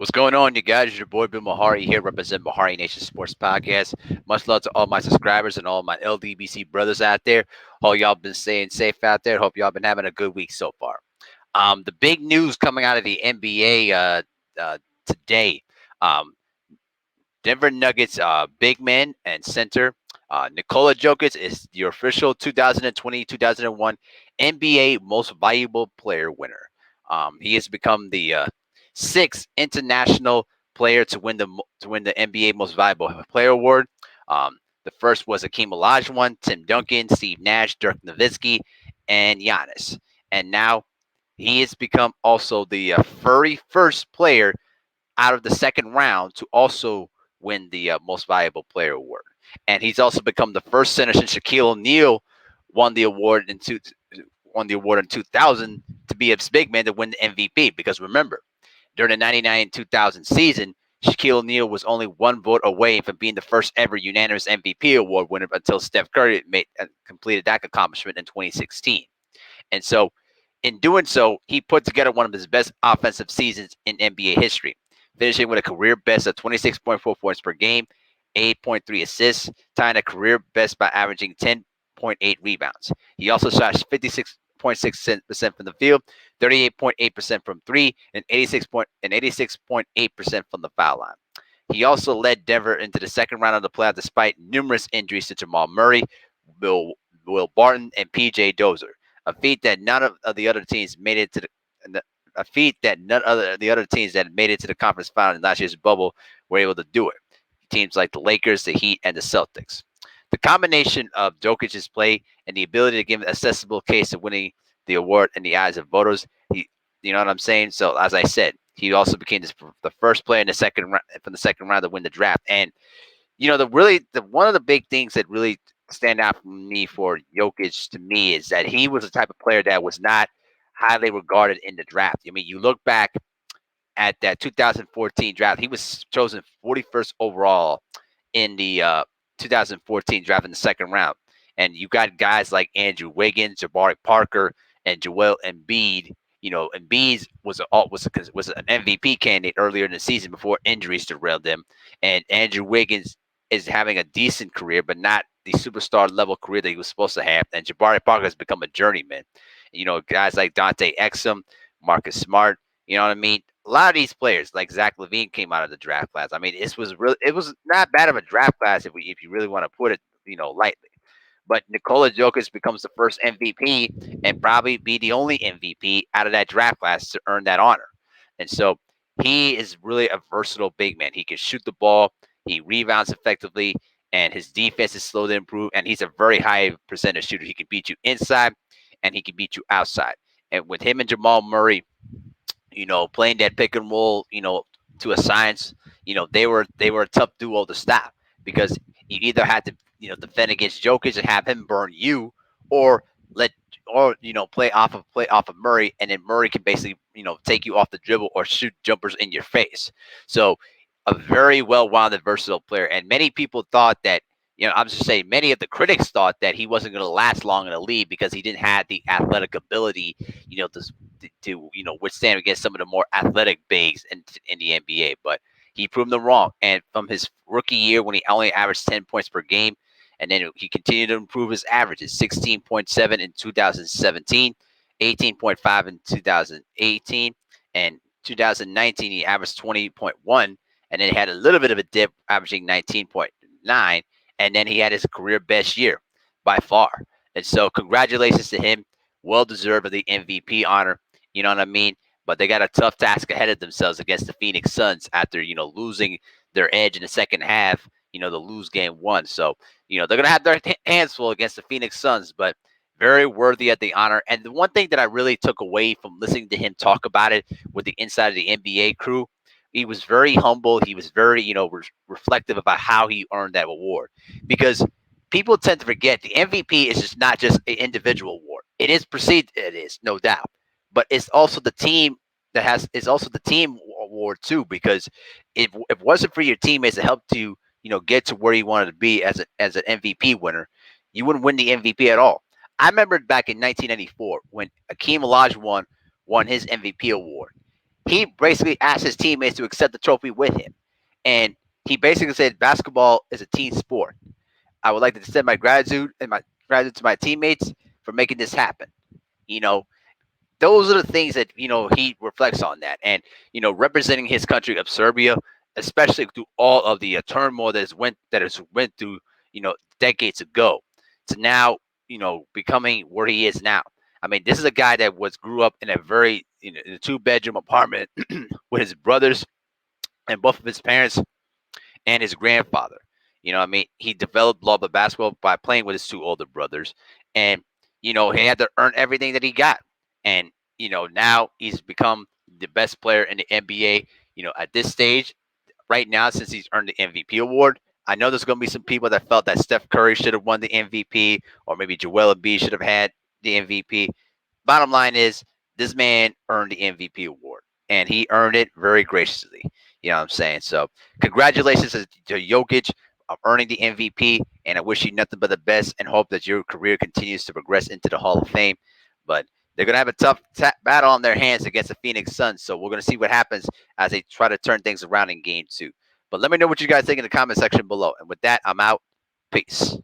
What's going on, you guys? It's your boy Bill Mahari here, represent Mahari Nation Sports Podcast. Much love to all my subscribers and all my LDBC brothers out there. Hope y'all been staying safe out there. Hope y'all been having a good week so far. The big news coming out of the NBA today. Um, Denver Nuggets big man and center Nikola Jokic is your official 2020-2001 NBA Most Valuable Player winner. He has become the sixth international player to win the NBA Most Valuable Player award. The first was Akeem Olajuwon, Tim Duncan, Steve Nash, Dirk Nowitzki, and Giannis. And now he has become also the very first player out of the second round to also win the Most Valuable Player award. And he's also become the first center since Shaquille O'Neal won the award in two, won the award in 2000 to be a big man to win the MVP. Because remember, during the 99 2000 season, Shaquille O'Neal was only one vote away from being the first ever unanimous MVP award winner until Steph Curry completed that accomplishment in 2016. And so, in doing so, he put together one of his best offensive seasons in NBA history, finishing with a career best of 26.4 points per game, 8.3 assists, tying a career best by averaging 10.8 rebounds. He also shot 56.6% from the field, 38.8% from three, and 86.8% from the foul line. He also led Denver into the second round of the playoffs despite numerous injuries to Jamal Murray, Will, Will Barton, and PJ Dozier, a feat that none of the other teams made it to the a feat that none of the other teams that made it to the conference final in last year's bubble were able to do it. Teams like the Lakers, the Heat, and the Celtics. The combination of Jokic's play and the ability to give an accessible case of winning the award in the eyes of voters, you know what I'm saying? So as I said, he also became the first player in the second round from the second round to win the draft. And the one of the big things that really stand out for me for Jokic to me is that he was the type of player that was not highly regarded in the draft. I mean, you look back at that 2014 draft, he was chosen 41st overall in the 2014 draft in the second round. And you got guys like Andrew Wiggins, Jabari Parker, and Joel Embiid. Embiid was an MVP candidate earlier in the season before injuries derailed him. And Andrew Wiggins is having a decent career, but not the superstar level career that he was supposed to have. And Jabari Parker has become a journeyman. Guys like Dante Exum, Marcus Smart. You know what I mean? A lot of these players, like Zach LaVine, came out of the draft class. I mean, it was not bad of a draft class if you really want to put it, lightly. But Nikola Jokic becomes the first MVP and probably be the only MVP out of that draft class to earn that honor. And so he is really a versatile big man. He can shoot the ball, he rebounds effectively, and his defense is slow to improve. And he's a very high percentage shooter. He can beat you inside and he can beat you outside. And with him and Jamal Murray, playing that pick and roll, to a science, they were a tough duo to stop because you either had to, defend against Jokic and have him burn you, or let or play off of Murray, and then Murray can basically take you off the dribble or shoot jumpers in your face. So a very well-rounded, versatile player, and many people thought that. I'm just saying, many of the critics thought that he wasn't going to last long in the league because he didn't have the athletic ability, to withstand against some of the more athletic bigs in the NBA. But he proved them wrong. And from his rookie year, when he only averaged 10 points per game, and then he continued to improve his averages: 16.7 in 2017, 18.5 in 2018, and 2019 he averaged 20.1, and then he had a little bit of a dip, averaging 19.9, and then he had his career best year by far. And so, congratulations to him. Well deserved of the MVP honor. You know what I mean? But they got a tough task ahead of themselves against the Phoenix Suns after losing their edge in the second half. To lose game one. So they're gonna have their hands full against the Phoenix Suns, but very worthy of the honor. And the one thing that I really took away from listening to him talk about it with the inside of the NBA crew, he was very humble. He was very reflective about how he earned that award, because people tend to forget the MVP is just not just an individual award. It is perceived, it is no doubt, but it's also the team it's also the team award too. Because if it wasn't for your teammates that helped you, get to where you wanted to be as an MVP winner, you wouldn't win the MVP at all. I remember back in 1994 when Akeem Olajuwon won his MVP award. he basically asked his teammates to accept the trophy with him. And he basically said basketball is a team sport. I would like to extend my gratitude to my teammates for making this happen. You know, those are the things that he reflects on that, and representing his country of Serbia, especially through all of the turmoil that has went through decades ago, to now becoming where he is now. I mean, this is a guy that was grew up in a very in a 2 bedroom apartment with his brothers and both of his parents and his grandfather. I mean, he developed love of basketball by playing with his 2 older brothers, and he had to earn everything that he got. And now he's become the best player in the NBA. At this stage, right now, since he's earned the MVP award. I know there's going to be some people that felt that Steph Curry should have won the MVP, or maybe Joel Embiid should have had the MVP. Bottom line is, this man earned the MVP award, and he earned it very graciously. You know what I'm saying? So, congratulations to Jokic of earning the MVP, and I wish you nothing but the best, and hope that your career continues to progress into the Hall of Fame. But they're gonna have a tough battle on their hands against the Phoenix Suns, so we're gonna see what happens as they try to turn things around in Game 2. But let me know what you guys think in the comment section below. And with that, I'm out. Peace.